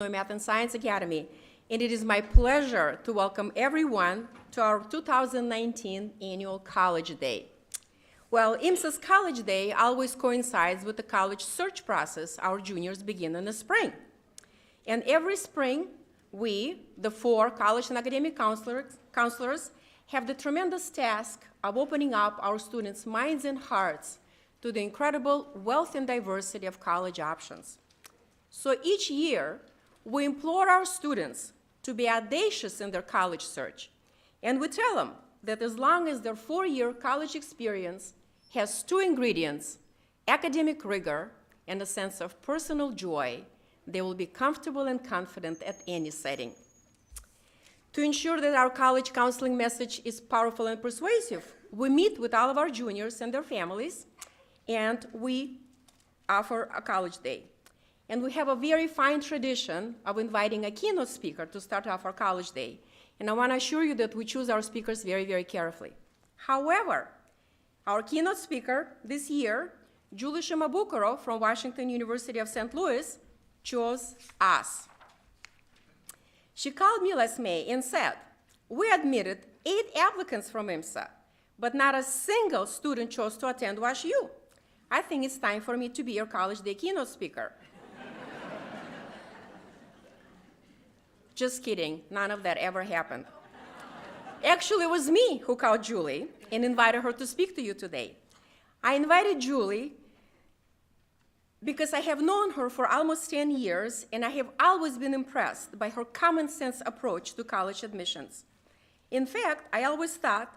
Math and Science Academy, and it is my pleasure to welcome everyone to our 2019 annual College Day. Well, IMSA's College Day always coincides with the college search process our juniors begin in the spring. And every spring, we, the 4 college and academic counselors, have the tremendous task of opening up our students' minds and hearts to the incredible wealth and diversity of college options. So each year, we implore our students to be audacious in their college search, and we tell them that as long as their 4-year college experience has 2 ingredients, academic rigor and a sense of personal joy, they will be comfortable and confident at any setting. To ensure that our college counseling message is powerful and persuasive, we meet with all of our juniors and their families, and we offer a college day. And we have a very fine tradition of inviting a keynote speaker to start off our college day. And I want to assure you that we choose our speakers very, very carefully. However, our keynote speaker this year, Julie Shimabukuro from Washington University of St. Louis, chose us. She called me last May and said, "We admitted 8 applicants from IMSA, but not a single student chose to attend WashU. I think it's time for me to be your College Day keynote speaker." Just kidding, none of that ever happened. Actually, it was me who called Julie and invited her to speak to you today. I invited Julie because I have known her for almost 10 years, and I have always been impressed by her common sense approach to college admissions. In fact, I always thought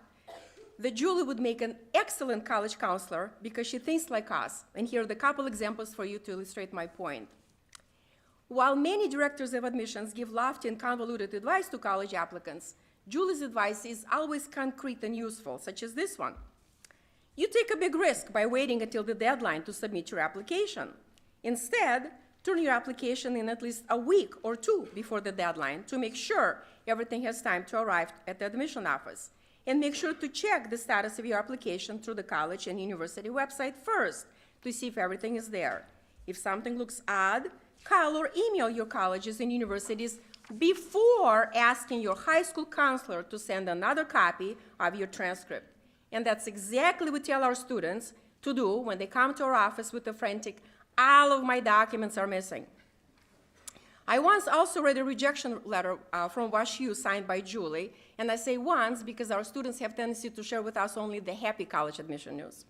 that Julie would make an excellent college counselor because she thinks like us, and here are the couple examples for you to illustrate my point. While many directors of admissions give lofty and convoluted advice to college applicants, Julie's advice is always concrete and useful, such as this one. You take a big risk by waiting until the deadline to submit your application. Instead, turn your application in at least a week or 2 before the deadline to make sure everything has time to arrive at the admission office. And make sure to check the status of your application through the college and university website first to see if everything is there. If something looks odd, call or email your colleges and universities before asking your high school counselor to send another copy of your transcript. And that's exactly what we tell our students to do when they come to our office with a frantic, "All of my documents are missing." I once also read a rejection letter from WashU signed by Julie, and I say once because our students have tendency to share with us only the happy college admission news.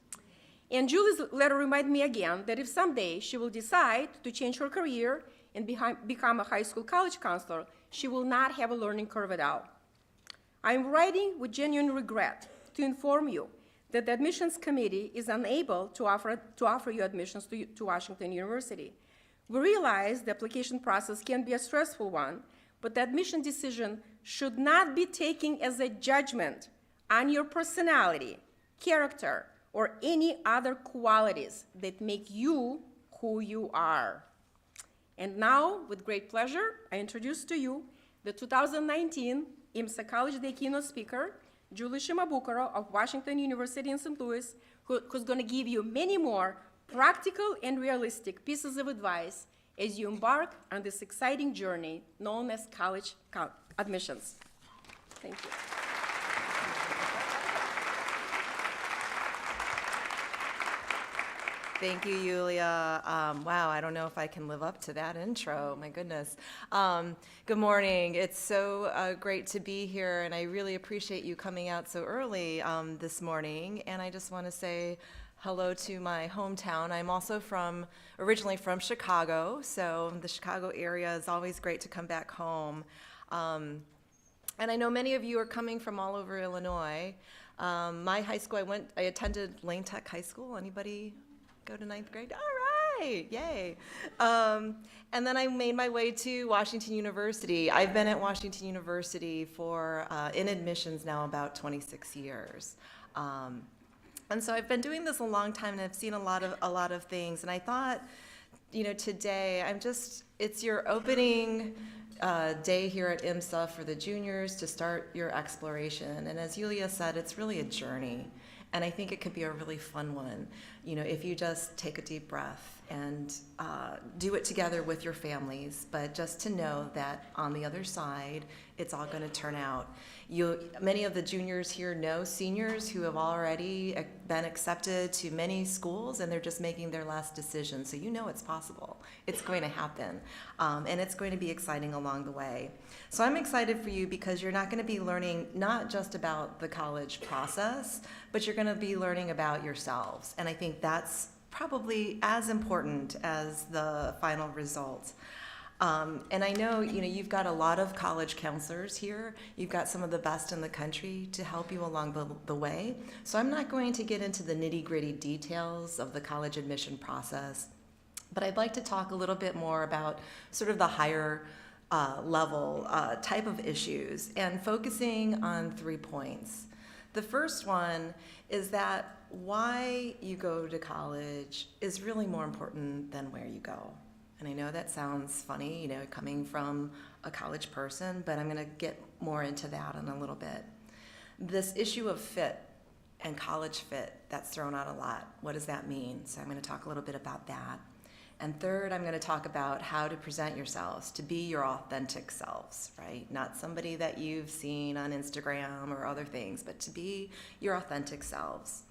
And Julie's letter reminded me again that if someday she will decide to change her career and become a high school college counselor, she will not have a learning curve at all. I'm writing with genuine regret to inform you that the admissions committee is unable to offer you admissions to Washington University. We realize the application process can be a stressful one, but the admission decision should not be taken as a judgment on your personality, character, or any other qualities that make you who you are. And now, with great pleasure, I introduce to you the 2019 IMSA College Day keynote speaker, Julie Shimabukuro of Washington University in St. Louis, who's going to give you many more practical and realistic pieces of advice as you embark on this exciting journey known as college admissions. Thank you. Thank you, Yulia. Wow, I don't know if I can live up to that intro. My goodness. Good morning. It's so great to be here, and I really appreciate you coming out so early this morning. And I just want to say hello to my hometown. I'm also originally from Chicago, so the Chicago area is always great to come back home. And I know many of you are coming from all over Illinois. My high school, I attended Lane Tech High School. Anybody go to 9th grade? All right, yay. And then I made my way to Washington University. I've been at Washington University for, in admissions now, about 26 years. And so I've been doing this a long time, and I've seen a lot of things. And I thought, today, it's your opening day here at IMSA for the juniors to start your exploration. And as Yulia said, it's really a journey. And I think it could be a really fun one, if you just take a deep breath and do it together with your families, but just to know that on the other side, it's all going to turn out. Many of the juniors here know seniors who have already been accepted to many schools, and they're just making their last decision. So you know it's possible. It's going to happen, and it's going to be exciting along the way. So I'm excited for you because you're not going to be learning not just about the college process, but you're going to be learning about yourselves. And I think that's probably as important as the final results. And I know, you've got a lot of college counselors here. You've got some of the best in the country to help you along the way. So I'm not going to get into the nitty-gritty details of the college admission process, but I'd like to talk a little bit more about sort of the higher level type of issues and focusing on 3 points. The first one is that why you go to college is really more important than where you go. And I know that sounds funny, coming from a college person, but I'm going to get more into that in a little bit. This issue of fit and college fit, that's thrown out a lot. What does that mean? So I'm going to talk a little bit about that. And third, I'm going to talk about how to present yourselves, to be your authentic selves, right? Not somebody that you've seen on Instagram or other things, but to be your authentic selves.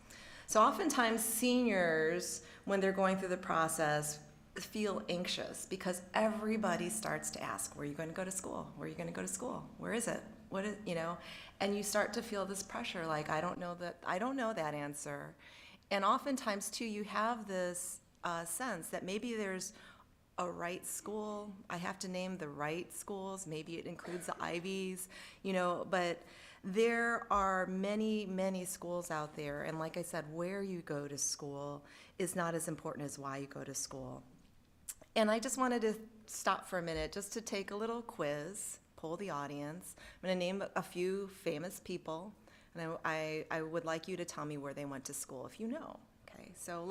So oftentimes seniors, when they're going through the process, feel anxious because everybody starts to ask, where are you going to go to school? Where are you going to go to school? Where is it? What is, and you start to feel this pressure, like, I don't know that answer. And oftentimes too, you have this sense that maybe there's a right school. I have to name the right schools. Maybe it includes the Ivies, but there are many, many schools out there. And like I said, where you go to school is not as important as why you go to school. And I just wanted to stop for a minute just to take a little quiz, poll the audience. I'm going to name a few famous people, and I would like you to tell me where they went to school if you know. Okay, so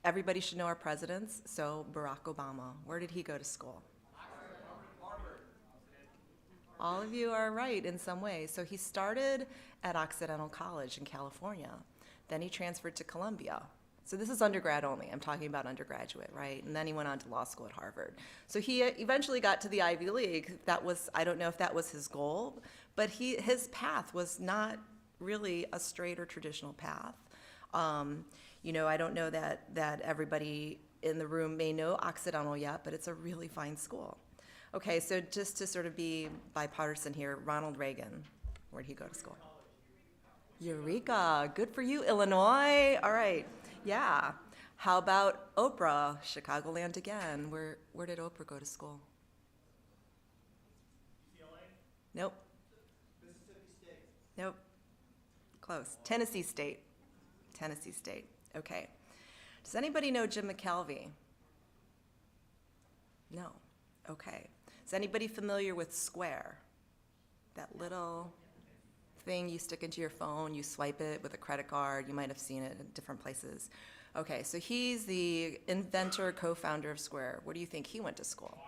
everybody should know our presidents. So Barack Obama, where did he go to school? Harvard. All of you are right in some way. So he started at Occidental College in California. Then he transferred to Columbia. So this is undergrad only. I'm talking about undergraduate, right? And then he went on to law school at Harvard. So he eventually got to the Ivy League. I don't know if that was his goal, but his path was not really a straight or traditional path. I don't know that everybody in the room may know Occidental yet, but it's a really fine school. Okay, so just to sort of be bipartisan here, Ronald Reagan, where'd he go to school? Eureka, good for you, Illinois. All right, yeah. How about Oprah, Chicagoland again? Where did Oprah go to school? UCLA? Nope. Mississippi State? Nope. Close. Tennessee State. Tennessee State. Okay. Does anybody know Jim McKelvey? No. Okay. Is anybody familiar with Square? That little thing you stick into your phone, you swipe it with a credit card. You might have seen it in different places. Okay, so he's the inventor, co-founder of Square. Where do you think he went to school?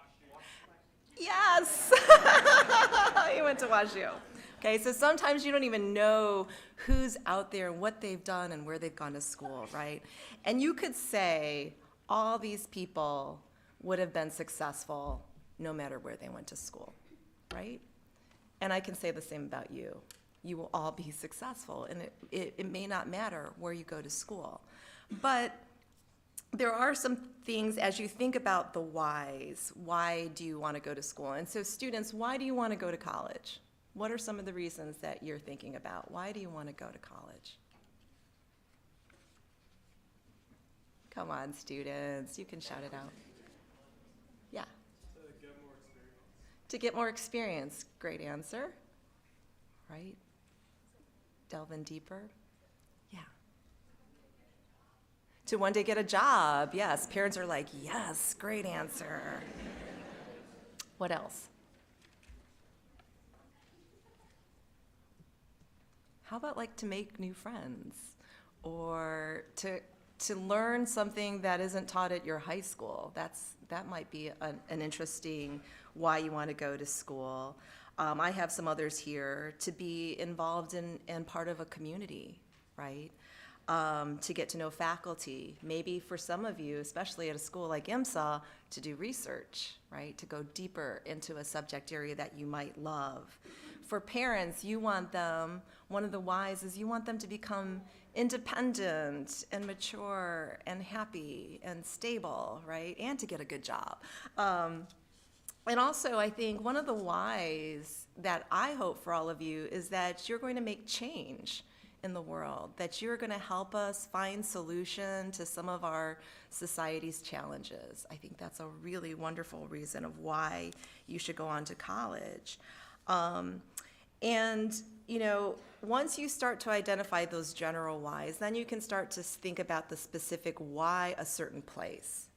Yes! He went to WashU. Okay, so sometimes you don't even know who's out there and what they've done and where they've gone to school, right? And you could say all these people would have been successful no matter where they went to school, right? And I can say the same about you. You will all be successful, and it may not matter where you go to school. But there are some things as you think about the whys. Why do you want to go to school? And so students, why do you want to go to college? What are some of the reasons that you're thinking about? Why do you want to go to college? Come on, students, you can shout it out. Yeah. To get more experience. To get more experience, great answer, right? Delve in deeper. Yeah. To one day get a job, yes. Parents are like, yes, great answer. What else? How about like to make new friends or to learn something that isn't taught at your high school? That might be an interesting why you want to go to school. I have some others here to be involved in part of a community, right? to get to know faculty. Maybe for some of you, especially at a school like IMSA, to do research, right? To go deeper into a subject area that you might love. For parents, you want them, one of the whys is you want them to become independent and mature and happy and stable, right? And to get a good job. And also, I think one of the whys that I hope for all of you is that you're going to make change in the world, that you're going to help us find solution to some of our society's challenges. I think that's a really wonderful reason of why you should go on to college. And, you know, once you start to identify those general whys, then you can start to think about the specific why a certain place.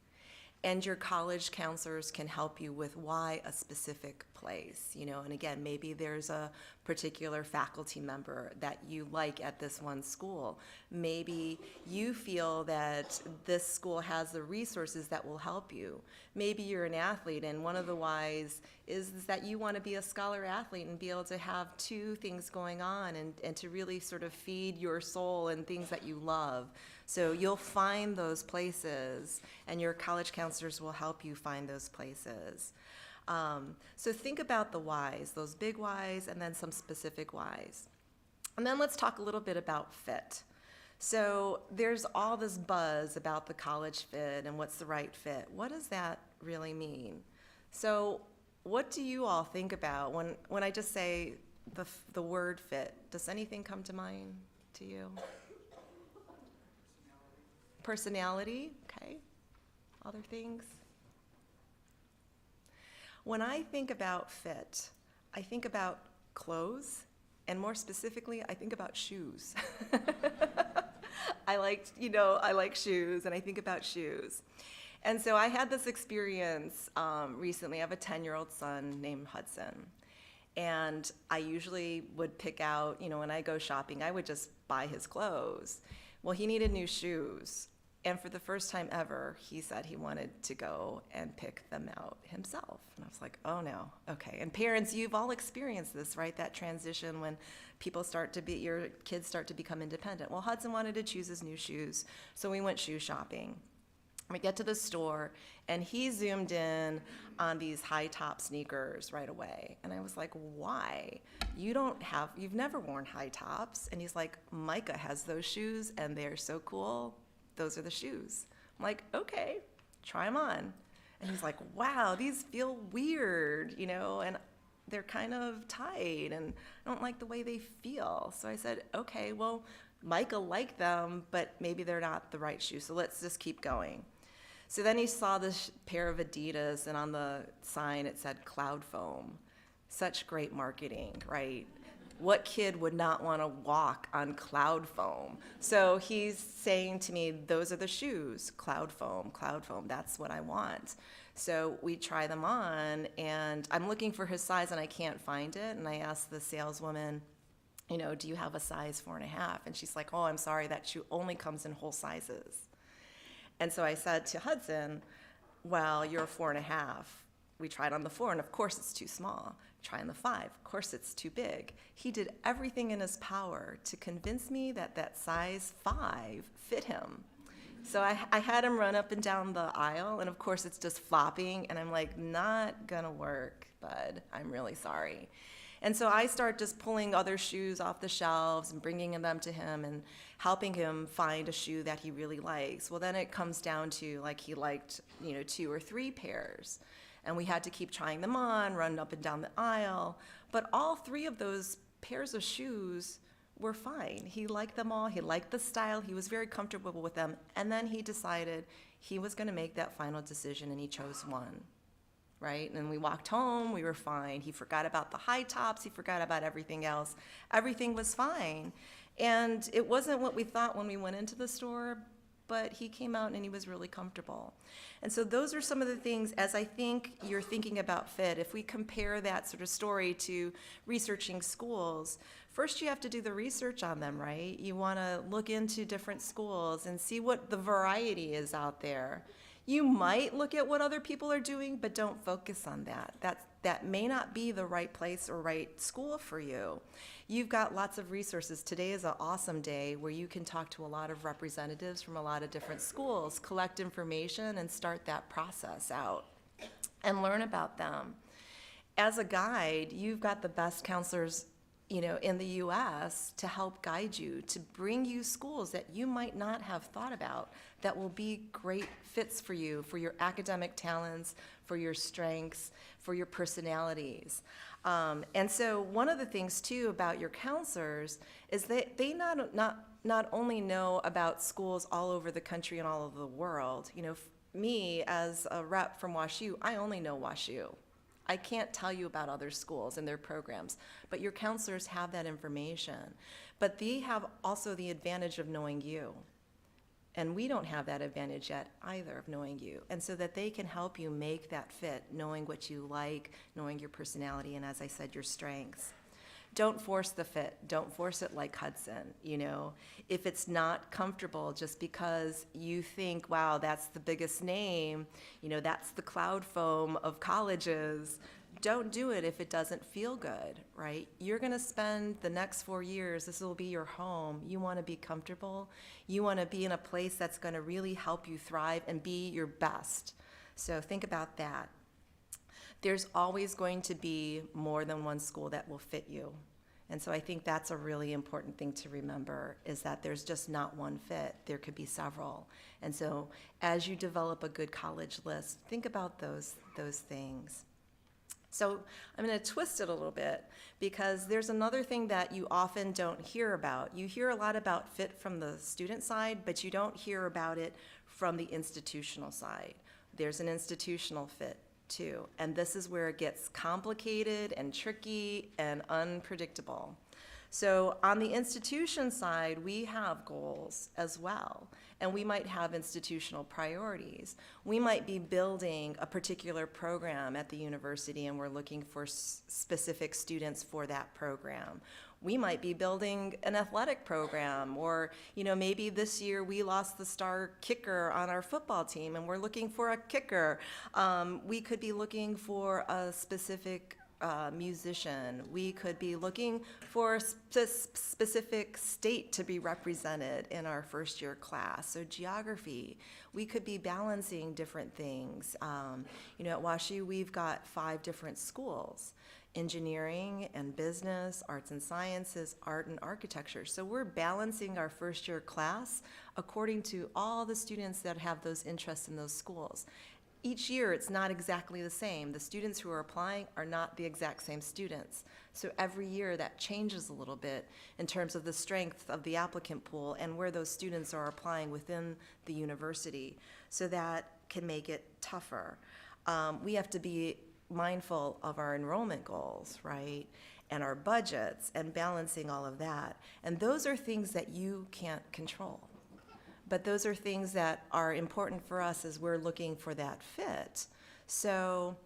And your college counselors can help you with why a specific place, you know, and again, maybe there's a particular faculty member that you like at this one school. Maybe you feel that this school has the resources that will help you. Maybe you're an athlete, and one of the whys is that you want to be a scholar athlete and be able to have two things going on and to really sort of feed your soul and things that you love. So you'll find those places, and your college counselors will help you find those places. So think about the whys, those big whys, and then some specific whys. And then let's talk a little bit about fit. So there's all this buzz about the college fit and what's the right fit. What does that really mean? So what do you all think about when I just say the word fit? Does anything come to mind to you? Personality, okay. Other things? When I think about fit, I think about clothes, and more specifically, I think about shoes. I like shoes, and I think about shoes. And so I had this experience recently. I have a 10-year-old son named Hudson. And I usually would pick out, you know, when I go shopping, I would just buy his clothes. Well, he needed new shoes. And for the first time ever, he said he wanted to go and pick them out himself. And I was like, oh no, okay. And parents, you've all experienced this, right? That transition when your kids start to become independent. Well, Hudson wanted to choose his new shoes, so we went shoe shopping. We get to the store, and he zoomed in on these high-top sneakers right away. And I was like, why? You've never worn high tops. And he's like, Micah has those shoes, and they're so cool. Those are the shoes. I'm like, okay, try them on. And he's like, wow, these feel weird, you know, and they're kind of tight, and I don't like the way they feel. So I said, okay, well, Micah liked them, but maybe they're not the right shoe, so let's just keep going. So then he saw this pair of Adidas, and on the sign it said Cloud Foam. Such great marketing, right? What kid would not want to walk on Cloud Foam? So he's saying to me, those are the shoes, Cloud Foam, that's what I want. So we try them on, and I'm looking for his size, and I can't find it. And I asked the saleswoman, you know, do you have a size 4.5? And she's like, oh, I'm sorry, that shoe only comes in whole sizes. And so I said to Hudson, well, you're a 4.5. We tried on the 4, and of course it's too small. Try on the 5, of course it's too big. He did everything in his power to convince me that that size 5 fit him. So I had him run up and down the aisle, and of course it's just flopping, and I'm like, not gonna work, bud, I'm really sorry. And so I start just pulling other shoes off the shelves and bringing them to him and helping him find a shoe that he really likes. Well, then it comes down to, like, he liked, you know, 2 or 3 pairs. And we had to keep trying them on, run up and down the aisle. But all 3 of those pairs of shoes were fine. He liked them all. He liked the style. He was very comfortable with them. And then he decided he was going to make that final decision, and he chose one, right? And we walked home. We were fine. He forgot about the high tops. He forgot about everything else. Everything was fine. And it wasn't what we thought when we went into the store, but he came out and he was really comfortable. And so those are some of the things, as I think you're thinking about fit, if we compare that sort of story to researching schools, first you have to do the research on them, right? You want to look into different schools and see what the variety is out there. You might look at what other people are doing, but don't focus on that. that may not be the right place or right school for you. You've got lots of resources. Today is an awesome day where you can talk to a lot of representatives from a lot of different schools, collect information, and start that process out and learn about them. As a guide, you've got the best counselors, in the U.S. to help guide you, to bring you schools that you might not have thought about that will be great fits for you, for your academic talents, for your strengths, for your personalities. And so one of the things, too, about your counselors is that they not only know about schools all over the country and all over the world. Me, as a rep from WashU, I only know WashU. I can't tell you about other schools and their programs, but your counselors have that information. But they have also the advantage of knowing you. And we don't have that advantage yet either of knowing you. And so that they can help you make that fit, knowing what you like, knowing your personality, and as I said, your strengths. Don't force the fit. Don't force it like Hudson, If it's not comfortable just because you think, wow, that's the biggest name, that's the cloud foam of colleges, don't do it if it doesn't feel good, right? You're going to spend the next 4 years, this will be your home. You want to be comfortable. You want to be in a place that's going to really help you thrive and be your best. So think about that. There's always going to be more than one school that will fit you. And so I think that's a really important thing to remember, is that there's just not one fit. There could be several. And so as you develop a good college list, think about those things. So I'm going to twist it a little bit, because there's another thing that you often don't hear about. You hear a lot about fit from the student side, but you don't hear about it from the institutional side. There's an institutional fit too, and this is where it gets complicated and tricky and unpredictable. So on the institution side, we have goals as well, and we might have institutional priorities. We might be building a particular program at the university, and we're looking for specific students for that program. We might be building an athletic program, or maybe this year we lost the star kicker on our football team and we're looking for a kicker. We could be looking for a specific musician. We could be looking for a specific state to be represented in our first year class. So geography, we could be balancing different things. At WashU, we've got 5 different schools: engineering and business, arts and sciences, art and architecture. So we're balancing our first year class according to all the students that have those interests in those schools. Each year, it's not exactly the same. The students who are applying are not the exact same students. So every year that changes a little bit in terms of the strength of the applicant pool and where those students are applying within the university. So that can make it tougher. We have to be mindful of our enrollment goals, right? And our budgets and balancing all of that. And those are things that you can't control. But those are things that are important for us as we're looking for that fit. So,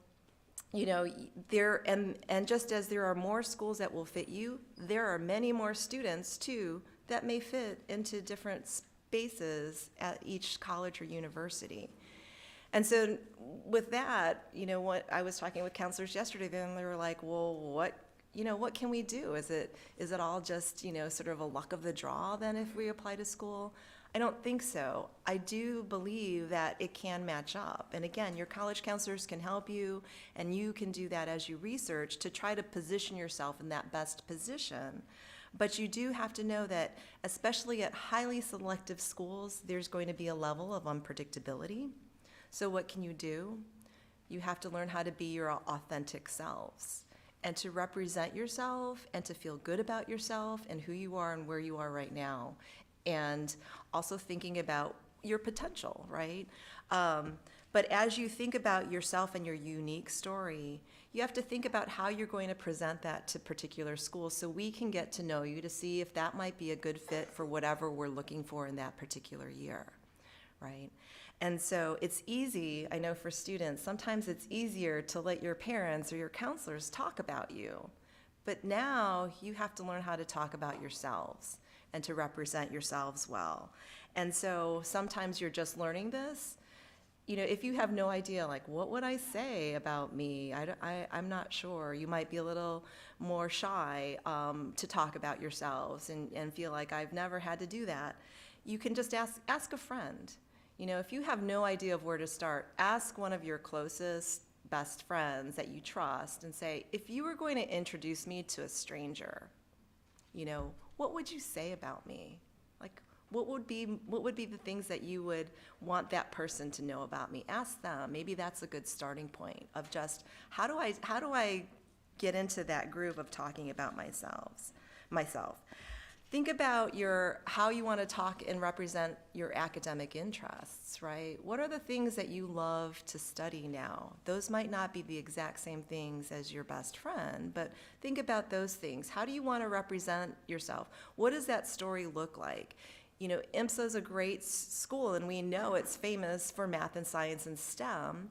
and just as there are more schools that will fit you, there are many more students too that may fit into different spaces at each college or university. And so with that, what I was talking with counselors yesterday, then they were like, well, what can we do? Is it all just, sort of a luck of the draw then if we apply to school? I don't think so. I do believe that it can match up. And again, your college counselors can help you, and you can do that as you research to try to position yourself in that best position. But you do have to know that, especially at highly selective schools, there's going to be a level of unpredictability. So what can you do? You have to learn how to be your authentic selves and to represent yourself and to feel good about yourself and who you are and where you are right now. And also thinking about your potential, right? But as you think about yourself and your unique story, you have to think about how you're going to present that to particular schools so we can get to know you to see if that might be a good fit for whatever we're looking for in that particular year, right? And so it's easy, I know for students, sometimes it's easier to let your parents or your counselors talk about you. But now you have to learn how to talk about yourselves and to represent yourselves well. And so sometimes you're just learning this. if you have no idea, like, what would I say about me? I'm not sure. You might be a little more shy to talk about yourselves and feel like I've never had to do that. You can just ask a friend. If you have no idea of where to start, ask one of your closest, best friends that you trust and say, if you were going to introduce me to a stranger, what would you say about me? Like, what would be the things that you would want that person to know about me? Ask them. Maybe that's a good starting point of just how do I get into that groove of talking about myself? Think about how you want to talk and represent your academic interests, right? What are the things that you love to study now? Those might not be the exact same things as your best friend, but think about those things. How do you want to represent yourself? What does that story look like? IMSA is a great school, and we know it's famous for math and science and STEM,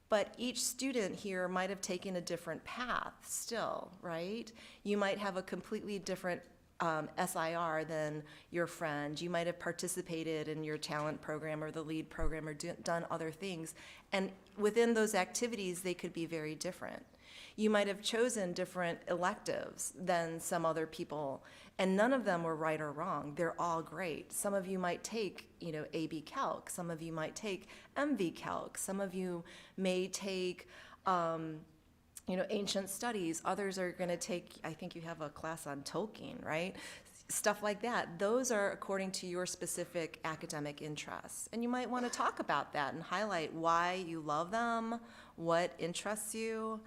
but each student here might have taken a different path still, right? You might have a completely different SIR than your friend. You might have participated in your talent program or the lead program or done other things, and within those activities, they could be very different. You might have chosen different electives than some other people, and none of them were right or wrong. They're all great. Some of you might take, AB Calc. Some of you might take MV Calc. Some of you may take, ancient studies. Others are going to take, I think you have a class on Tolkien, right? Stuff like that. Those are according to your specific academic interests. And you might want to talk about that and highlight why you love them, what interests you,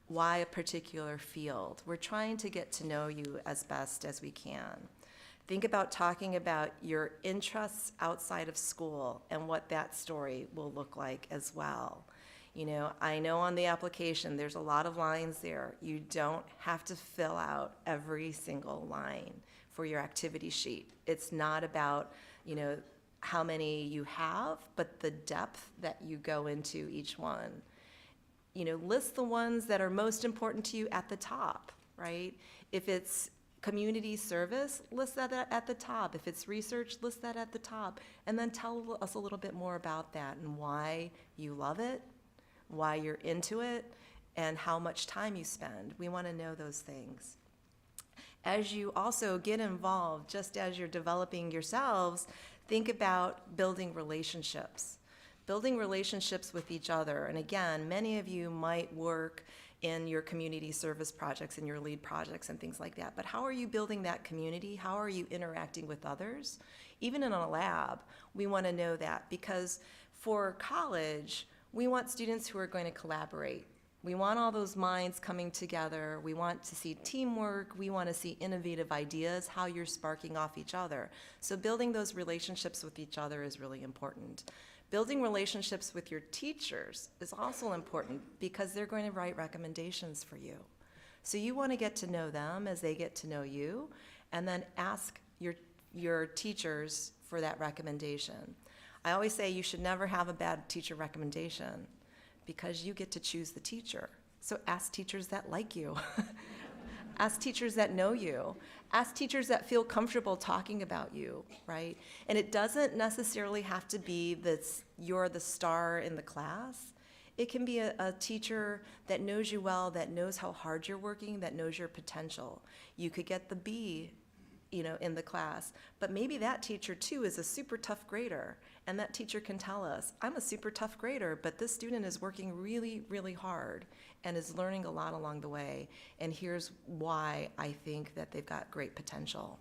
why a particular field. We're trying to get to know you as best as we can. Think about talking about your interests outside of school and what that story will look like as well. I know on the application there's a lot of lines there. You don't have to fill out every single line for your activity sheet. It's not about, how many you have, but the depth that you go into each one. List the ones that are most important to you at the top, right? If it's community service, list that at the top. If it's research, list that at the top. And then tell us a little bit more about that and why you love it, why you're into it, and how much time you spend. We want to know those things. As you also get involved, just as you're developing yourselves, think about building relationships. Building relationships with each other. And again, many of you might work in your community service projects and your lead projects and things like that. But how are you building that community? How are you interacting with others? Even in a lab, we want to know that, because for college, we want students who are going to collaborate. We want all those minds coming together. We want to see teamwork. We want to see innovative ideas, how you're sparking off each other. So building those relationships with each other is really important. Building relationships with your teachers is also important, because they're going to write recommendations for you. So you want to get to know them as they get to know you, and then ask your teachers for that recommendation. I always say you should never have a bad teacher recommendation, because you get to choose the teacher. So ask teachers that like you. Ask teachers that know you. Ask teachers that feel comfortable talking about you, right? And it doesn't necessarily have to be that you're the star in the class. It can be a teacher that knows you well, that knows how hard you're working, that knows your potential. You could get the B, in the class, but maybe that teacher too is a super tough grader, and that teacher can tell us, I'm a super tough grader, but this student is working really, really hard and is learning a lot along the way, and here's why I think that they've got great potential.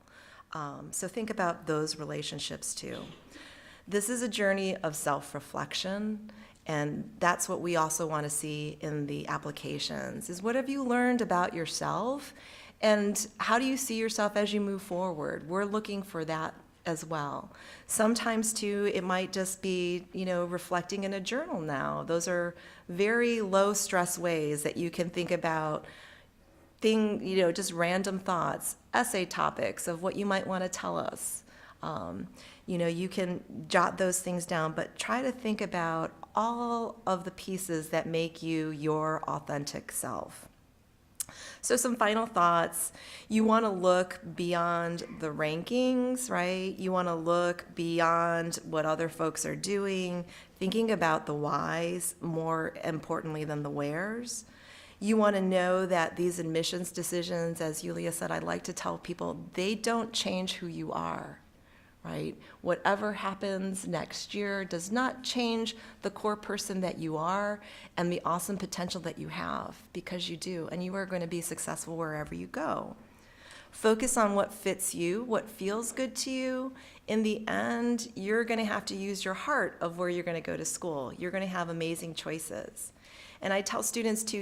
So think about those relationships too. This is a journey of self-reflection, and that's what we also want to see in the applications, is what have you learned about yourself, and how do you see yourself as you move forward? We're looking for that as well. Sometimes too, it might just be, reflecting in a journal now. Those are very low stress ways that you can think about just random thoughts, essay topics of what you might want to tell us. You can jot those things down, but try to think about all of the pieces that make you your authentic self. So some final thoughts. You want to look beyond the rankings, right? You want to look beyond what other folks are doing, thinking about the whys more importantly than the wheres. You want to know that these admissions decisions, as Yulia said, I like to tell people, they don't change who you are, right? Whatever happens next year does not change the core person that you are and the awesome potential that you have, because you do, and you are going to be successful wherever you go. Focus on what fits you, what feels good to you. In the end, you're going to have to use your heart of where you're going to go to school. You're going to have amazing choices. And I tell students too,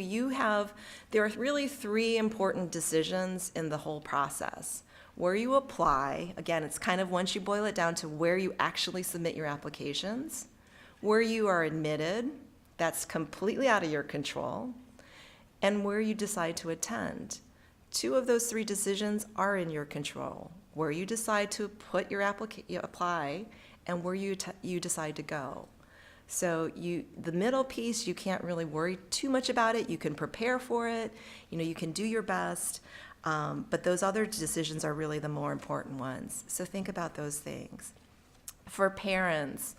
there are really 3 important decisions in the whole process. Where you apply, again, it's kind of once you boil it down to where you actually submit your applications, where you are admitted, that's completely out of your control, and where you decide to attend. 2 of those 3 decisions are in your control. Where you decide to put your apply, and where you decide to go. So the middle piece, you can't really worry too much about it. You can prepare for it. You can do your best. But those other decisions are really the more important ones. So think about those things. For parents,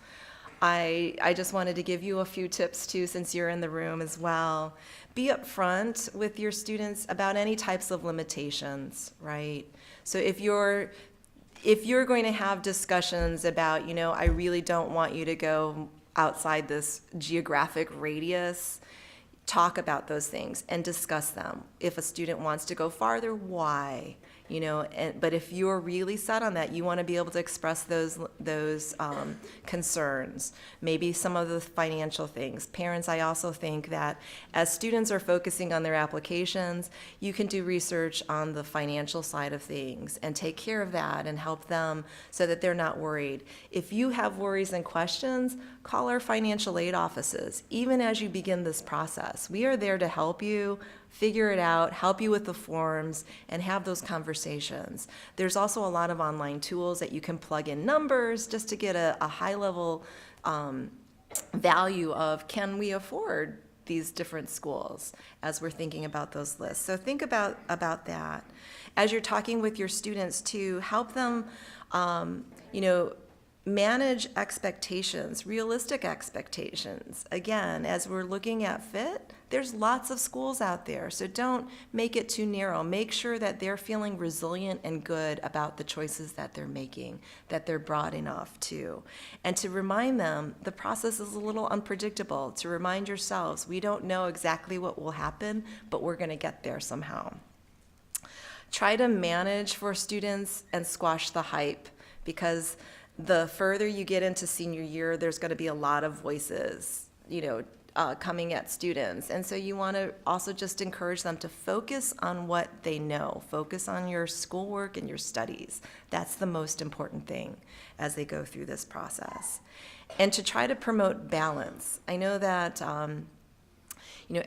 I just wanted to give you a few tips too, since you're in the room as well. Be upfront with your students about any types of limitations, right? So if you're going to have discussions about, I really don't want you to go outside this geographic radius, talk about those things and discuss them. If a student wants to go farther, why? But if you're really set on that, you want to be able to express those concerns. Maybe some of the financial things. Parents, I also think that as students are focusing on their applications, you can do research on the financial side of things and take care of that and help them so that they're not worried. If you have worries and questions, call our financial aid offices, even as you begin this process. We are there to help you figure it out, help you with the forms, and have those conversations. There's also a lot of online tools that you can plug in numbers just to get a high-level value of, can we afford these different schools as we're thinking about those lists. So think about that. As you're talking with your students too, help them, manage expectations, realistic expectations. Again, as we're looking at fit, there's lots of schools out there, so don't make it too narrow. Make sure that they're feeling resilient and good about the choices that they're making, that they're broad enough to. And to remind them, the process is a little unpredictable. To remind yourselves, we don't know exactly what will happen, but we're going to get there somehow. Try to manage for students and squash the hype, because the further you get into senior year, there's going to be a lot of voices, coming at students. And so you want to also just encourage them to focus on what they know. Focus on your schoolwork and your studies. That's the most important thing as they go through this process. And to try to promote balance. I know that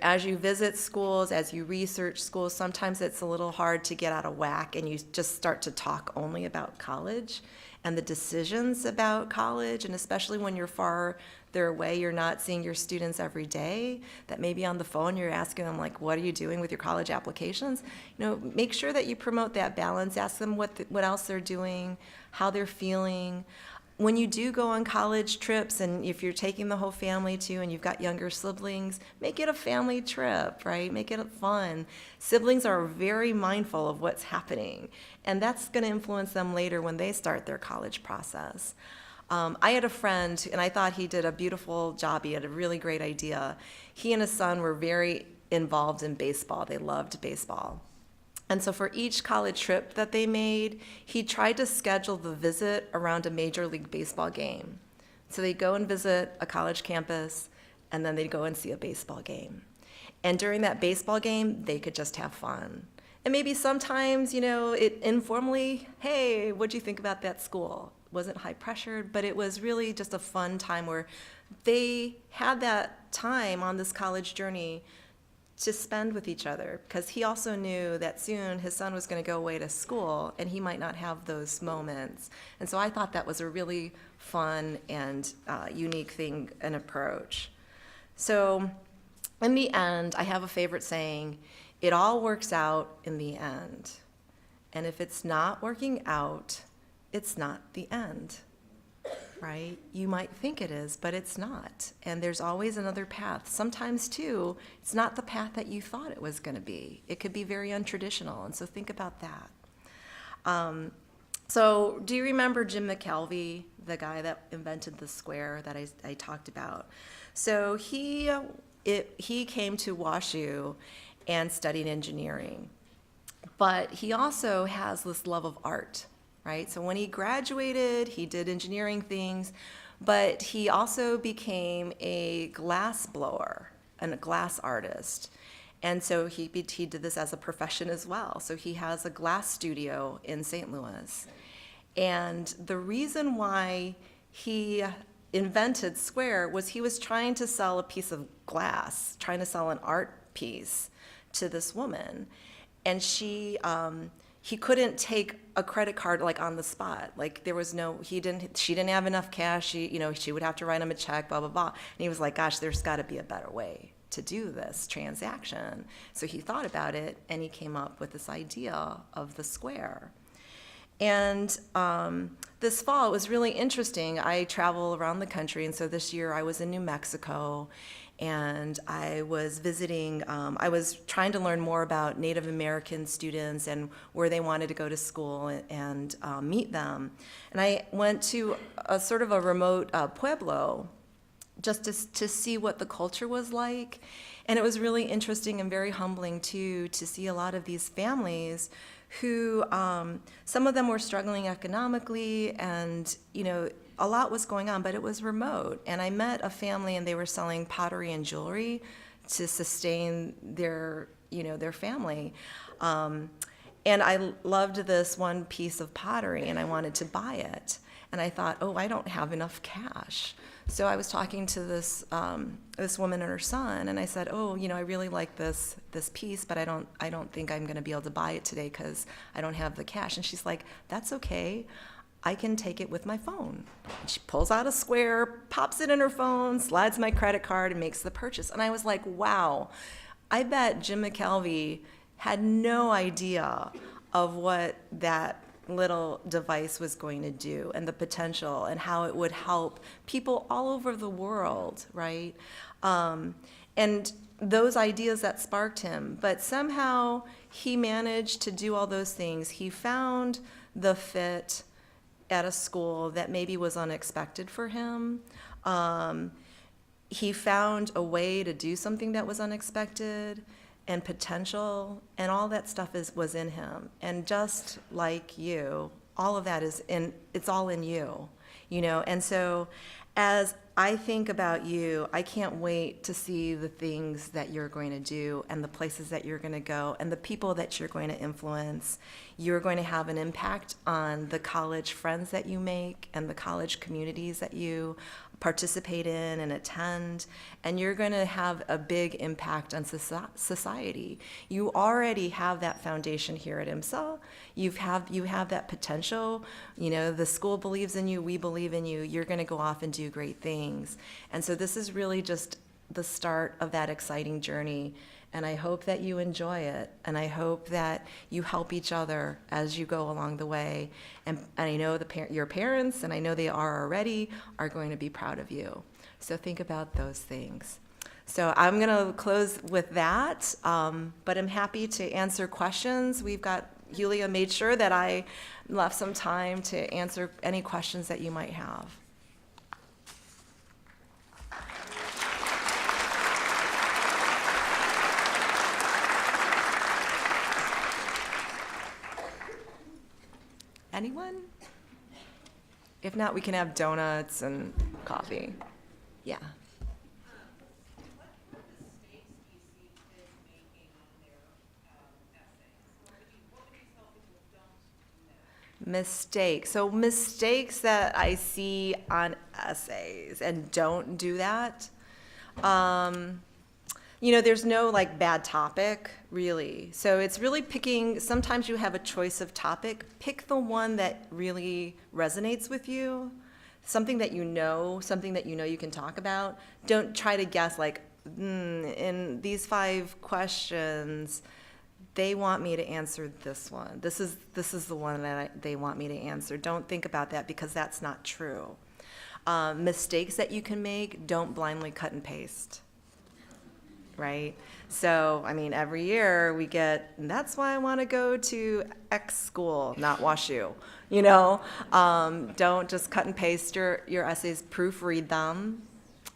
as you visit schools, as you research schools, sometimes it's a little hard to get out of whack and you just start to talk only about college and the decisions about college, and especially when you're farther away, you're not seeing your students every day, that maybe on the phone you're asking them, like, what are you doing with your college applications? Make sure that you promote that balance. Ask them what else they're doing, how they're feeling. When you do go on college trips, and if you're taking the whole family too, and you've got younger siblings, make it a family trip, right? Make it fun. Siblings are very mindful of what's happening, and that's going to influence them later when they start their college process. I had a friend, and I thought he did a beautiful job. He had a really great idea. He and his son were very involved in baseball. They loved baseball. And so for each college trip that they made, he tried to schedule the visit around a Major League Baseball game. So they'd go and visit a college campus, and then they'd go and see a baseball game. And during that baseball game, they could just have fun. And maybe sometimes, it informally, hey, what'd you think about that school? It wasn't high pressured, but it was really just a fun time where they had that time on this college journey to spend with each other, because he also knew that soon his son was going to go away to school and he might not have those moments. And so I thought that was a really fun and unique thing and approach. So in the end, I have a favorite saying: It all works out in the end. And if it's not working out, it's not the end, right? You might think it is, but it's not. And there's always another path. Sometimes, too, it's not the path that you thought it was going to be. It could be very untraditional, and so think about that. So do you remember Jim McKelvey, the guy that invented the square that I talked about? So he came to WashU and studied engineering. But he also has this love of art, right? So when he graduated, he did engineering things, but he also became a glass blower and a glass artist. And so he did this as a profession as well. So he has a glass studio in St. Louis. And the reason why he invented Square was he was trying to sell a piece of glass, trying to sell an art piece to this woman. And he couldn't take a credit card like on the spot. Like she didn't have enough cash. She would have to write him a check, blah, blah, blah. And he was like, gosh, there's got to be a better way to do this transaction. So he thought about it, and he came up with this idea of the square. And this fall, it was really interesting. I travel around the country, and so this year I was in New Mexico, and I was visiting, I was trying to learn more about Native American students and where they wanted to go to school and meet them. And I went to a sort of a remote pueblo just to see what the culture was like. And it was really interesting and very humbling, too, to see a lot of these families who, some of them were struggling economically, and, a lot was going on, but it was remote. And I met a family, and they were selling pottery and jewelry to sustain their family. And I loved this one piece of pottery, and I wanted to buy it. And I thought, I don't have enough cash. So I was talking to this woman and her son, and I said, I really like this piece, but I don't think I'm going to be able to buy it today because I don't have the cash. And she's like, that's okay. I can take it with my phone. And she pulls out a square, pops it in her phone, slides my credit card, and makes the purchase. And I was like, wow, I bet Jim McKelvey had no idea of what that little device was going to do and the potential and how it would help people all over the world, right? And those ideas that sparked him. But somehow he managed to do all those things. He found the fit at a school that maybe was unexpected for him. He found a way to do something that was unexpected and potential, and all that stuff was in him. And just like you, all of that it's all in you, And so as I think about you, I can't wait to see the things that you're going to do and the places that you're going to go and the people that you're going to influence. You're going to have an impact on the college friends that you make and the college communities that you participate in and attend, and you're going to have a big impact on society. You already have that foundation here at IMSA. You have that potential. The school believes in you. We believe in you. You're going to go off and do great things. And so this is really just the start of that exciting journey. And I hope that you enjoy it, and I hope that you help each other as you go along the way. And I know your parents, and I know they are already, are going to be proud of you. So think about those things. So I'm going to close with that, but I'm happy to answer questions. Julia made sure that I left some time to answer any questions that you might have. Anyone? If not, we can have donuts and coffee. Yeah. What mistakes do you see kids making on their essays? What would you tell people don't do that? Mistakes. So mistakes that I see on essays and don't do that. There's no bad topic, really. So it's really picking, sometimes you have a choice of topic. Pick the one that really resonates with you, something that you know you can talk about. Don't try to guess in these 5 questions, they want me to answer this one. This is the one that they want me to answer. Don't think about that because that's not true. Mistakes that you can make, don't blindly cut and paste, right? So, I mean, every year we get, and that's why I want to go to X school, not WashU, you know? Don't just cut and paste your essays, proofread them.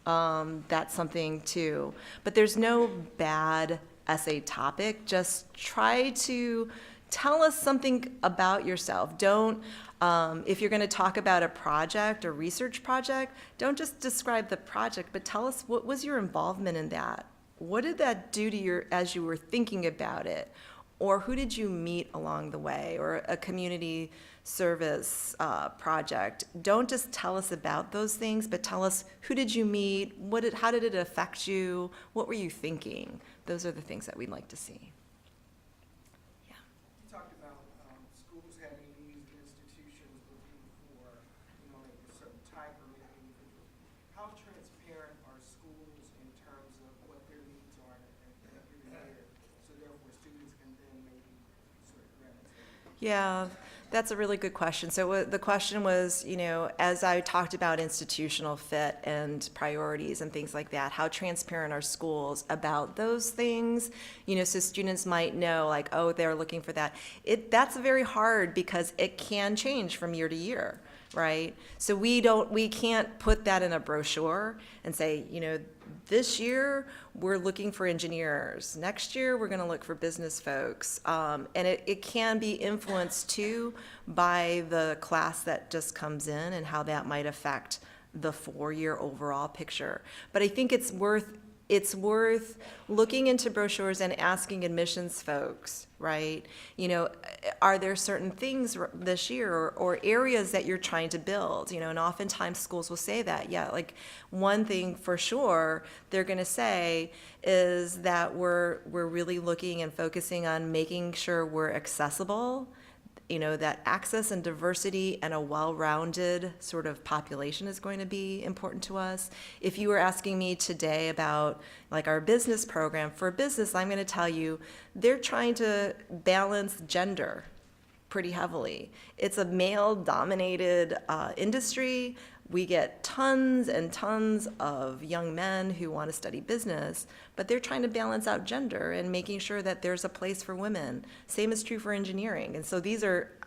That's something too. But there's no bad essay topic. Just try to tell us something about yourself. Don't, if you're going to talk about a project or research project, don't just describe the project, but tell us what was your involvement in that. What did that do to your, as you were thinking about it? Or who did you meet along the way? Or a community service project. Don't just tell us about those things, but tell us who did you meet? How did it affect you? What were you thinking? Those are the things that we'd like to see. You talked about schools having needs and institutions looking for, maybe a certain type or maybe individuals. How transparent are schools in terms of what their needs are in a given year, so therefore students can then maybe sort of gravitate? Yeah, that's a really good question. So the question was, as I talked about institutional fit and priorities and things like that, how transparent are schools about those things? So students might know, like, oh, they're looking for that. That's very hard because it can change from year to year, right? So we can't put that in a brochure and say, this year we're looking for engineers. Next year we're going to look for business folks. And it can be influenced too by the class that just comes in and how that might affect the 4-year overall picture. But I think it's worth looking into brochures and asking admissions folks, right? Are there certain things this year or areas that you're trying to build? And oftentimes schools will say that. Yeah, like one thing for sure they're going to say is that we're really looking and focusing on making sure we're accessible. That access and diversity and a well-rounded sort of population is going to be important to us. If you were asking me today about like our business program, for business, I'm going to tell you they're trying to balance gender pretty heavily. It's a male-dominated industry. We get tons and tons of young men who want to study business, but they're trying to balance out gender and making sure that there's a place for women. Same is true for engineering. And so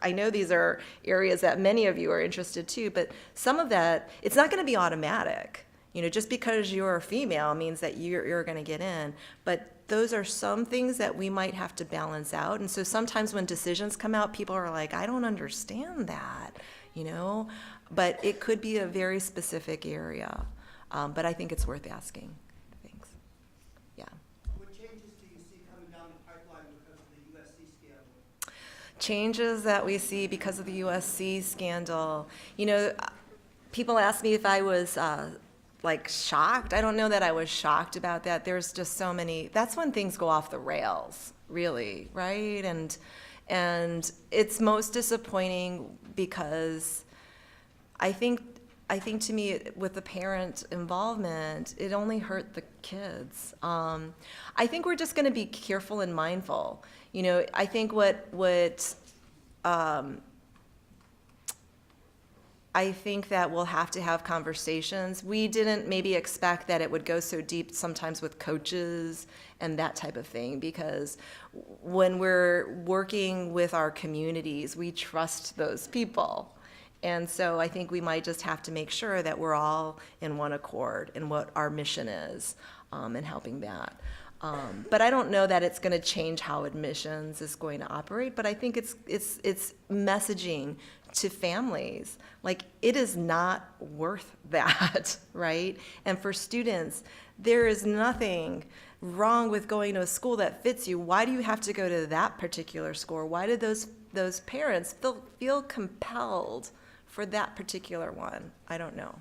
I know these are areas that many of you are interested too, but some of that, it's not going to be automatic. Just because you're a female means that you're going to get in, but those are some things that we might have to balance out. And so sometimes when decisions come out, people are like, I don't understand that, but it could be a very specific area. But I think it's worth asking. Thanks. Yeah. What changes do you see coming down the pipeline because of the USC scandal? Changes that we see because of the USC scandal. People ask me if I was shocked. I don't know that I was shocked about that. There's just so many. That's when things go off the rails, really, right? And it's most disappointing because I think to me, with the parent involvement, it only hurt the kids. I think we're just going to be careful and mindful. I think I think that we'll have to have conversations. We didn't maybe expect that it would go so deep sometimes with coaches and that type of thing, because when we're working with our communities, we trust those people. And so I think we might just have to make sure that we're all in one accord in what our mission is and helping that. But I don't know that it's going to change how admissions is going to operate, but I think it's messaging to families. Like, it is not worth that, right? And for students, there is nothing wrong with going to a school that fits you. Why do you have to go to that particular school? Why did those parents feel compelled for that particular one? I don't know.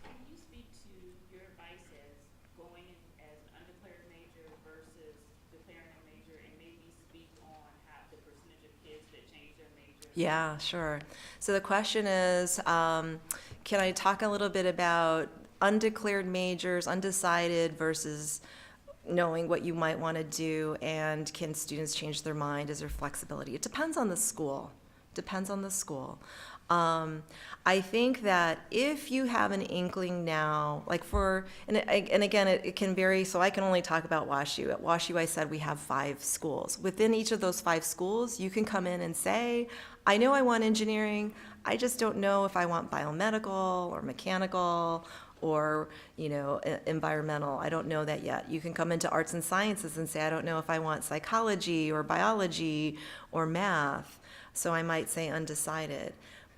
Can you speak to your advice as going as an undeclared major versus declaring a major, and maybe speak on how the percentage of kids that change their major? Yeah, sure. So the question is, can I talk a little bit about undeclared majors, undecided versus knowing what you might want to do, and can students change their mind? Is there flexibility? It depends on the school. Depends on the school. I think that if you have an inkling now, like and again, it can vary, so I can only talk about WashU. At WashU, I said we have 5 schools. Within each of those 5 schools, you can come in and say, I know I want engineering, I just don't know if I want biomedical or mechanical or, environmental. I don't know that yet. You can come into arts and sciences and say, I don't know if I want psychology or biology or math. So I might say undecided.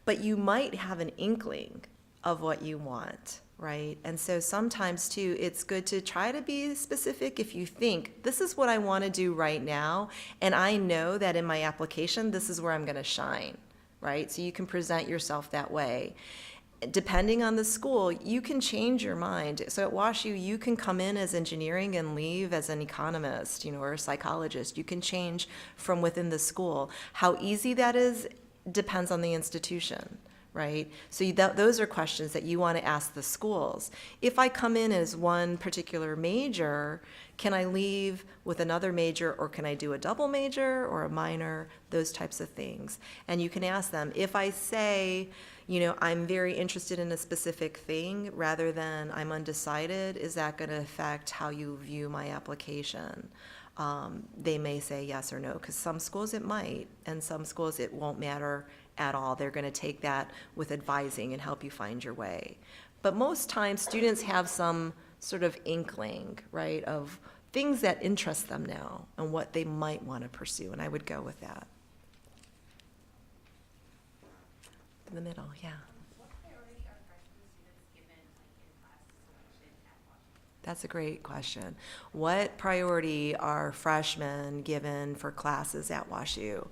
But you might have an inkling of what you want, right? And so sometimes too, it's good to try to be specific. If you think, this is what I want to do right now, and I know that in my application, this is where I'm going to shine, right? So you can present yourself that way. Depending on the school, you can change your mind. So at WashU, you can come in as engineering and leave as an economist, or a psychologist. You can change from within the school. How easy that is depends on the institution, right? So those are questions that you want to ask the schools. If I come in as one particular major, can I leave with another major, or can I do a double major or a minor? Those types of things. And you can ask them, if I say, I'm very interested in a specific thing rather than I'm undecided, is that going to affect how you view my application? They may say yes or no, because some schools it might, and some schools it won't matter at all. They're going to take that with advising and help you find your way. But most times, students have some sort of inkling, right, of things that interest them now and what they might want to pursue, and I would go with that. In the middle, yeah. What priority are freshman students given in class selection at Washington? That's a great question. What priority are freshmen given for classes at WashU?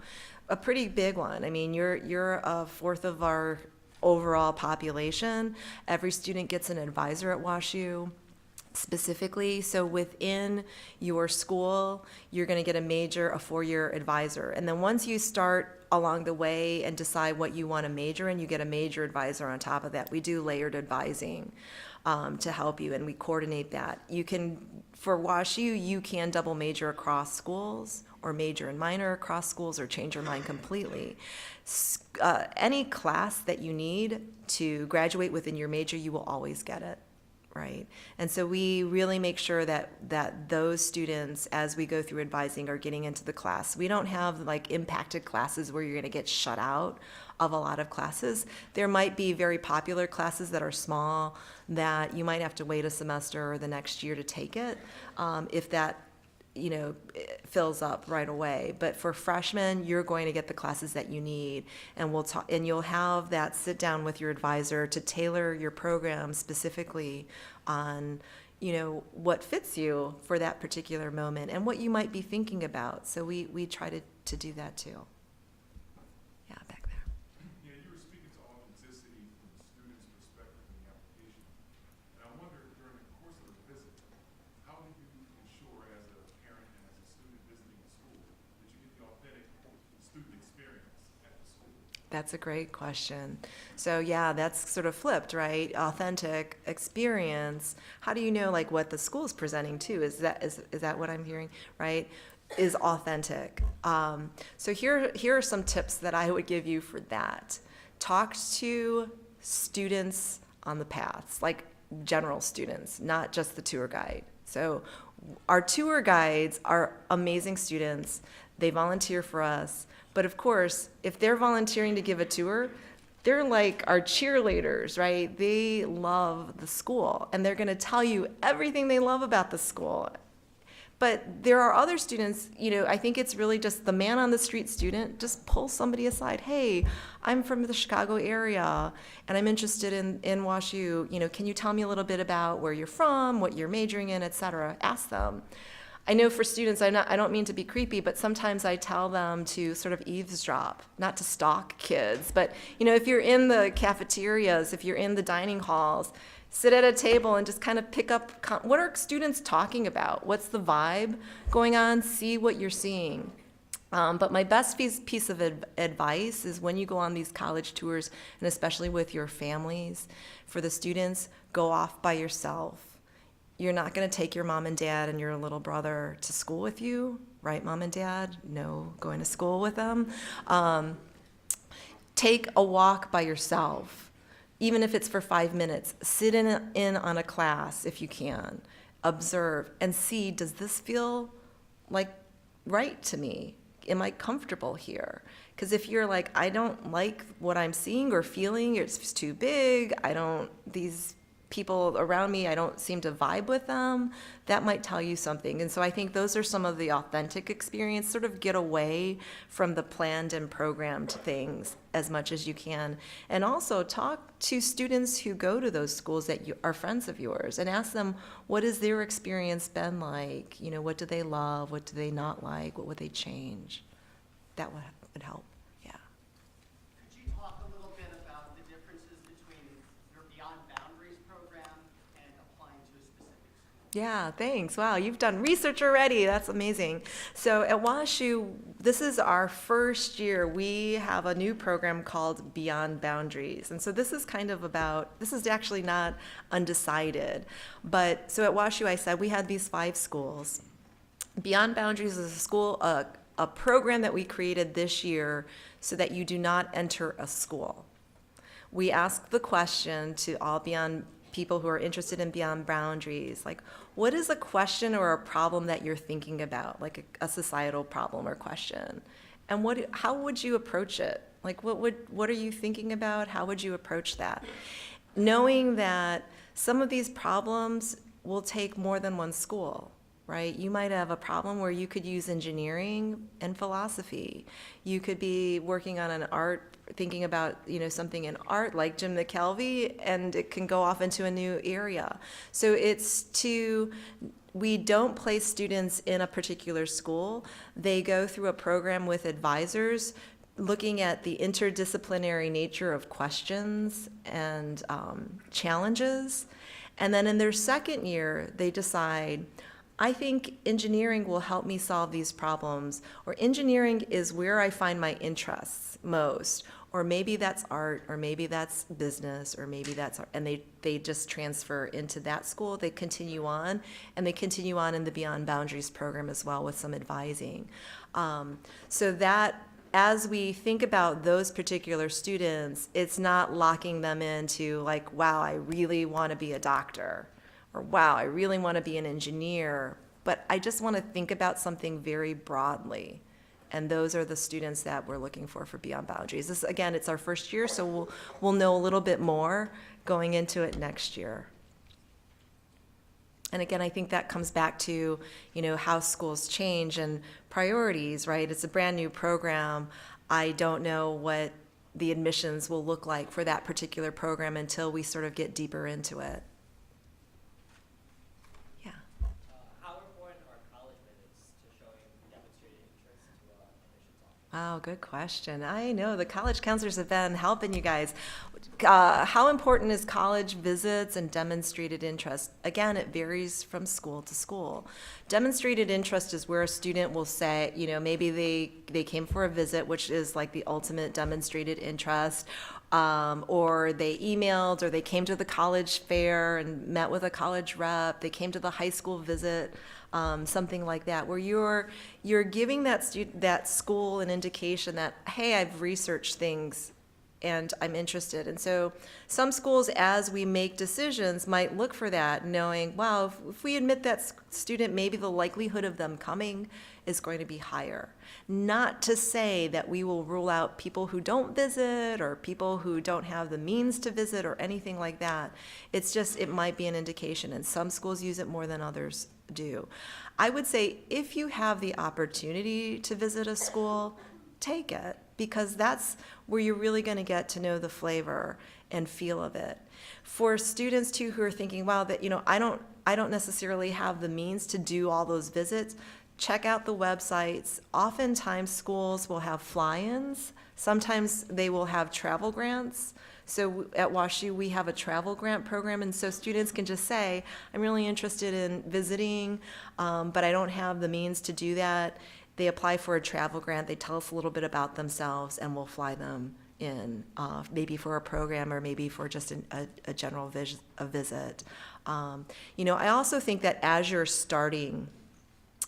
A pretty big one. I mean, you're a fourth of our overall population. Every student gets an advisor at WashU. Specifically, so within your school, you're going to get a 4-year advisor. And then once you start along the way and decide what you want to major in, you get a major advisor on top of that. We do layered advising to help you, and we coordinate that. For WashU, you can double major across schools, or major and minor across schools, or change your mind completely. Any class that you need to graduate within your major, you will always get it. Right. And so we really make sure that those students, as we go through advising, are getting into the class. We don't have like impacted classes where you're going to get shut out of a lot of classes. There might be very popular classes that are small that you might have to wait a semester or the next year to take it, if that it fills up right away. But for freshmen, you're going to get the classes that you need, and we'll talk, and you'll have that sit down with your advisor to tailor your program specifically on, what fits you for that particular moment and what you might be thinking about. So we try to do that too. Yeah, back there. Yeah, you were speaking to authenticity from the student's perspective in the application. And I wonder, during the course of the visit, how do you ensure, as a parent and as a student visiting the school, that you get the authentic student experience at the school? That's a great question. So yeah, that's sort of flipped, right? Authentic experience. How do you know like what the school's presenting to? Is that what I'm hearing, right? Is authentic. So here are some tips that I would give you for that. Talk to students on the paths, like general students, not just the tour guide. So our tour guides are amazing students. They volunteer for us. But of course, if they're volunteering to give a tour, they're like our cheerleaders, right? They love the school, and they're going to tell you everything they love about the school. But there are other students, I think it's really just the man on the street student, just pull somebody aside. Hey, I'm from the Chicago area, and I'm interested in WashU. Can you tell me a little bit about where you're from, what you're majoring in, et cetera? Ask them. I know for students, I don't mean to be creepy, but sometimes I tell them to sort of eavesdrop, not to stalk kids. But, if you're in the cafeterias, if you're in the dining halls, sit at a table and just kind of pick up, what are students talking about? What's the vibe going on? See what you're seeing. But my best piece of advice is when you go on these college tours, and especially with your families, for the students, go off by yourself. You're not going to take your mom and dad and your little brother to school with you, right, mom and dad? No going to school with them. Take a walk by yourself, even if it's for 5 minutes. Sit in on a class if you can. Observe and see, does this feel like right to me? Am I comfortable here? Because if you're like, I don't like what I'm seeing or feeling, it's too big, these people around me, I don't seem to vibe with them, that might tell you something. And so I think those are some of the authentic experience, sort of get away from the planned and programmed things as much as you can. And also talk to students who go to those schools that are friends of yours and ask them, what has their experience been like? You know, what do they love? What do they not like? What would they change? That would help. Could you talk a little bit about the differences between your Beyond Boundaries program and applying to a specific school? Yeah, thanks. Wow, you've done research already. That's amazing. So at WashU, this is our first year. We have a new program called Beyond Boundaries. And so this is this is actually not undecided. But so at WashU, I said we had these 5 schools. Beyond Boundaries is a program that we created this year so that you do not enter a school. We asked the question to all people who are interested in Beyond Boundaries, like, what is a question or a problem that you're thinking about, like a societal problem or question? And how would you approach it? Like, what are you thinking about? How would you approach that? Knowing that some of these problems will take more than one school. Right? You might have a problem where you could use engineering and philosophy. You could be working on an art, thinking about, something in art like Jim McKelvey, and it can go off into a new area. So we don't place students in a particular school. They go through a program with advisors looking at the interdisciplinary nature of questions and challenges. And then in their second year, they decide, I think engineering will help me solve these problems, or engineering is where I find my interests most, or maybe that's art, or maybe that's business, or maybe that's art, and they just transfer into that school. They continue on, and they continue on in the Beyond Boundaries program as well with some advising. So that as we think about those particular students, it's not locking them into like, wow, I really want to be a doctor. Or, wow, I really want to be an engineer, but I just want to think about something very broadly. And those are the students that we're looking for Beyond Boundaries. This, again, it's our first year, so we'll know a little bit more going into it next year. And again, I think that comes back to, how schools change and priorities, right? It's a brand new program. I don't know what the admissions will look like for that particular program until we sort of get deeper into it. Oh, good question. I know the college counselors have been helping you guys. How important is college visits and demonstrated interest? Again, it varies from school to school. Demonstrated interest is where a student will say, maybe they came for a visit, which is like the ultimate demonstrated interest, or they emailed, or they came to the college fair and met with a college rep. They came to the high school visit. Something like that, where you're giving that school an indication that, hey, I've researched things and I'm interested. And so some schools, as we make decisions, might look for that, knowing, wow, if we admit that student, maybe the likelihood of them coming is going to be higher. Not to say that we will rule out people who don't visit or people who don't have the means to visit or anything like that. It's just, it might be an indication, and some schools use it more than others do. I would say if you have the opportunity to visit a school, take it, because that's where you're really going to get to know the flavor and feel of it. For students too who are thinking, wow, that I don't necessarily have the means to do all those visits, check out the websites. Oftentimes schools will have fly-ins. Sometimes they will have travel grants. So at WashU, we have a travel grant program, and so students can just say, I'm really interested in visiting, but I don't have the means to do that. They apply for a travel grant, they tell us a little bit about themselves, and we'll fly them in, maybe for a program or maybe for just a general visit. I also think that as you're starting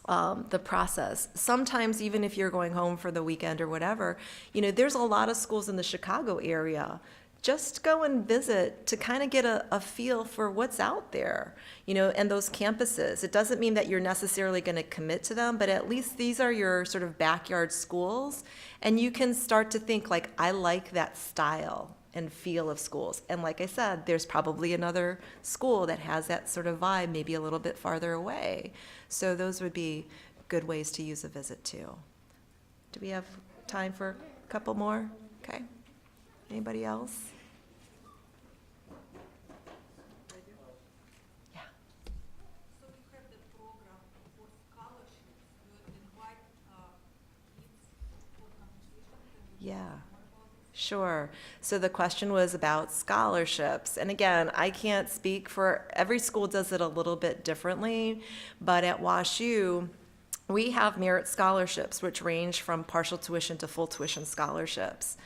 the process, sometimes even if you're going home for the weekend or whatever, there's a lot of schools in the Chicago area. Just go and visit to kind of get a feel for what's out there, and those campuses. It doesn't mean that you're necessarily going to commit to them, but at least these are your sort of backyard schools, and you can start to think like, I like that style and feel of schools. And like I said, there's probably another school that has that sort of vibe, maybe a little bit farther away. So those would be good ways to use a visit too. Do we have time for a couple more? Okay. Anybody else? Yeah. So you have the program for scholarships. You invite kids for competition. Can you Yeah. talk more about this? Sure. So the question was about scholarships. And again, I can't speak for, every school does it a little bit differently, but at WashU, we have merit scholarships, which range from partial tuition to full tuition scholarships.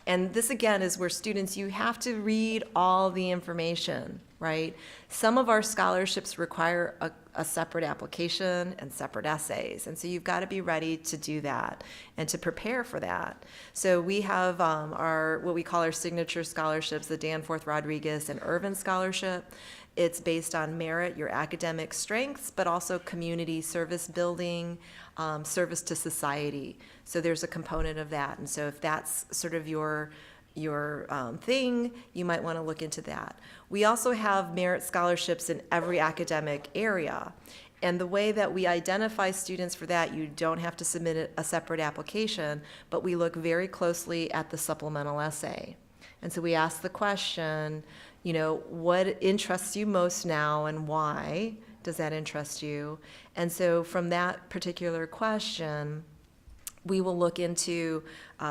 And this, again, is where students, you have to read all the information, right? Some of our scholarships require a separate application and separate essays. And so you've got to be ready to do that and to prepare for that. So we have what we call our signature scholarships, the Danforth, Rodriguez, and Irvin Scholarship. It's based on merit, your academic strengths, but also community service building, service to society. So there's a component of that. And so if that's sort of your thing, you might want to look into that. We also have merit scholarships in every academic area. And the way that we identify students for that, you don't have to submit a separate application, but we look very closely at the supplemental essay. And so we ask the question, what interests you most now and why does that interest you? And so from that particular question, we will look into,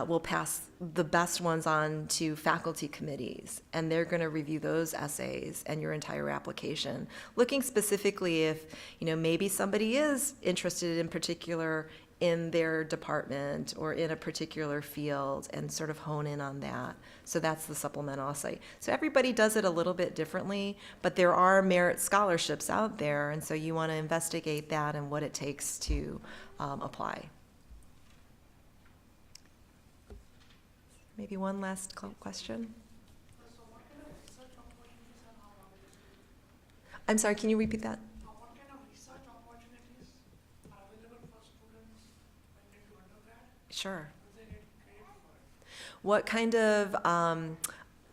we'll pass the best ones on to faculty committees, and they're going to review those essays and your entire application, looking specifically if, maybe somebody is interested in particular in their department or in a particular field and sort of hone in on that. So that's the supplemental essay. So everybody does it a little bit differently, but there are merit scholarships out there, and so you want to investigate that and what it takes to apply. Maybe one last question? I'm sorry, can you repeat that? What kind of research opportunities are available for students when they do undergrad? Sure. Do they get paid for it? What kind of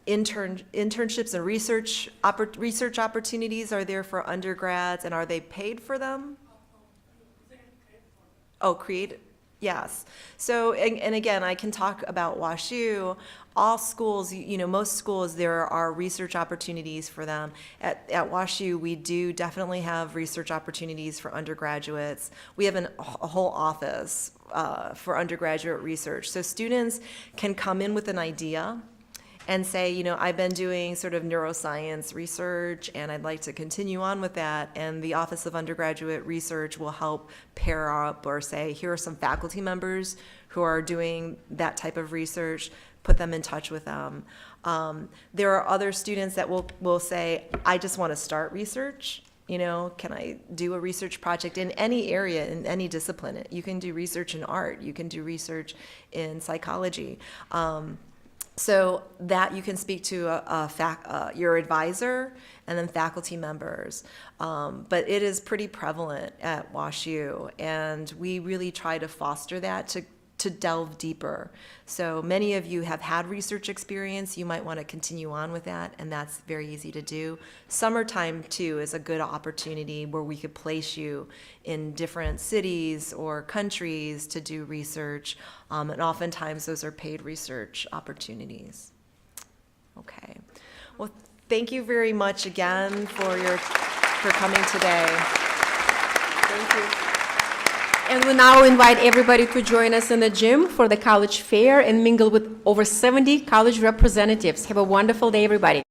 internships and research opportunities are there for undergrads, and are they paid for them? Do they get paid for it? Oh, yes. So, and again, I can talk about WashU. All schools, most schools, there are research opportunities for them. At WashU, we do definitely have research opportunities for undergraduates. We have a whole office for undergraduate research. So students can come in with an idea and say, I've been doing sort of neuroscience research and I'd like to continue on with that. And the Office of Undergraduate Research will help pair up or say, here are some faculty members who are doing that type of research, put them in touch with them. There are other students that will say, I just want to start research. Can I do a research project in any area, in any discipline? You can do research in art. You can do research in psychology. So that you can speak to your advisor and then faculty members. But it is pretty prevalent at WashU, and we really try to foster that to delve deeper. So many of you have had research experience. You might want to continue on with that, and that's very easy to do. Summertime, too, is a good opportunity where we could place you in different cities or countries to do research, and oftentimes those are paid research opportunities. Okay. Well, thank you very much again for coming today. Thank you. And we now invite everybody to join us in the gym for the college fair and mingle with over 70 college representatives. Have a wonderful day, everybody.